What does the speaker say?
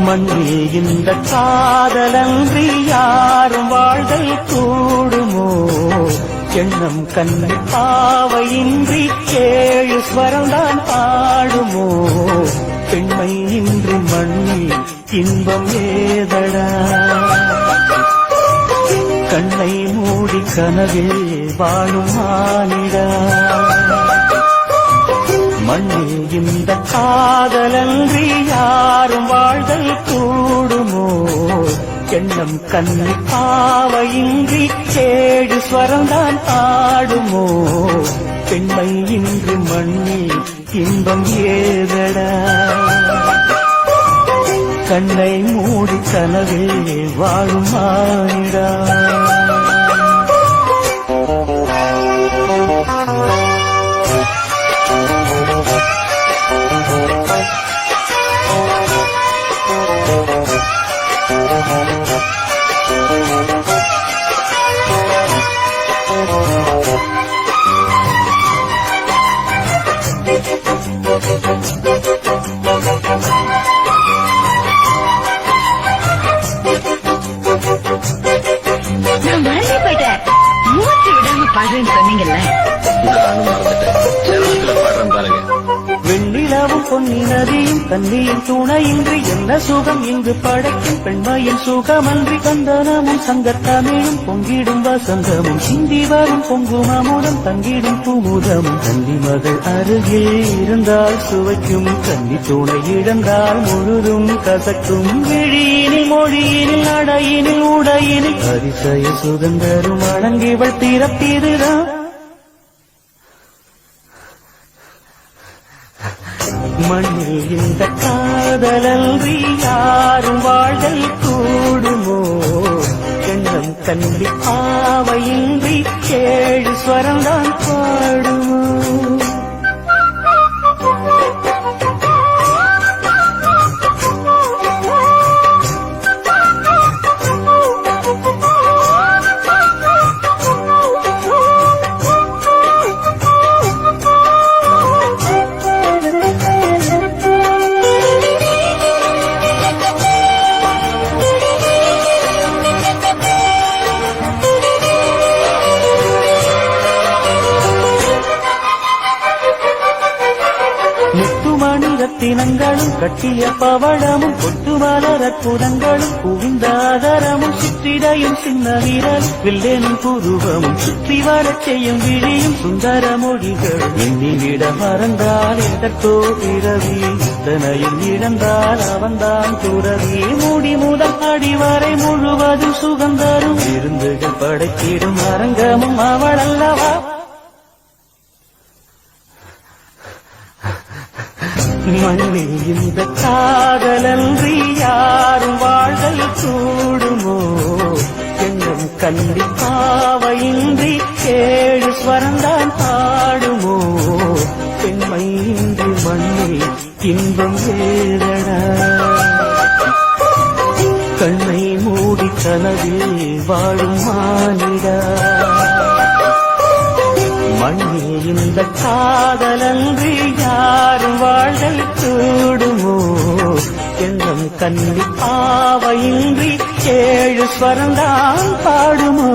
மண்ணில் இந்த காதலன்றி யாரும் வாழ்தல் கூடுமோ? எண்ணம் கண்ணு பாவையின்றி ஏழு ஸ்வரம்தான் பாடுமோ? பெண்மை இன்றி மண்ணில் இன்பம் ஏதடா? கண்ணை மூடி கனவில் வாழும் மானிடா. மண்ணில் இந்த காதலன்றி யாரும் வாழ்தல் கூடுமோ? எண்ணம் கண்ணு பாவையின்றி ஏழு ஸ்வரம்தான் ஆடுமோ? பெண்மை இன்று மண்ணில் இன்பம் ஏதடா? கண்ணை மூடி கனவில் வாழும் மானிடா. நான் மறந்தே போயிட்டேன். மூச்சு விடாம பாடுறேன்னு சொன்னீங்கல்ல, நானும் மறந்துட்டேன். செல்வத்துல பாடுறேன் பாருங்க. வெண்ணிலாவும் பொன்னி நதியும் கண்ணியின் துணையின்றி என்ன சுகம் இங்கு படைக்கும்? பெண்மையின் சுகமன்றி கந்தனமும் சங்கத்தமிழும் பொங்கிடும் வசந்தமும் சிந்தி வரும் பொங்கும் அமுதம் தங்கிடும் குமுதமும். கன்னி மகள் அருகில் இருந்தால் சுவைக்கும், கன்னி துணை இழந்தால் முழுதும் கசக்கும். விழியினில் மொழியினில் நடையினில் உடையினில் அதிசய சுதந்தரும் அடங்கிவள் பிறப்பிதுதான். மண்ணில் இந்த காதலன்றி யாரும் வாழ்தல் கூடுமோ? எண்ணம் கண்டி பாவையின்றி ஏழு ஸ்வரம்தான் பாடுமோ? முத்துமணி ரத்தினங்களும் கட்டிய பவளமும் கொட்டுமலர் அற்புதங்களும் குவிந்த ஆதரமும் சிற்றிடையும் சின்ன வீரல் வில்லேனும் புருவமும் சுற்றி வரச் செய்யும் விழியும் சுந்தர மொழிகள். எண்ணிவிட மறந்தால் எதற்கோ பிறவி, இத்தனையும் இழந்தால் அவன்தான் துறவி. மூடி முதல் அடிவரை முழுவதும் சுகந்தரும் விருந்துகள் படைத்திடும் அரங்கமும் அவள் அல்லவா? மண்ணில் இந்த காதலன்றி யாரும் வாழ்தல் கூடுமோ? எண்ணம் கண்டி பாவையின்றி ஏழு ஸ்வரந்தான் பாடுமோ? பெண்மை இன்றி மண்ணில் இன்பம் ஏதடா? கண்ணை மூடி கனவில் வாழும் மானிடா. மண்ணில் இந்த காதலன்றி யாரும் வாழ்தல் கூடுமோ? எண்ணம் கண்டி பாவையின்றி ஏழு ஸ்வரந்தான் பாடுமோ?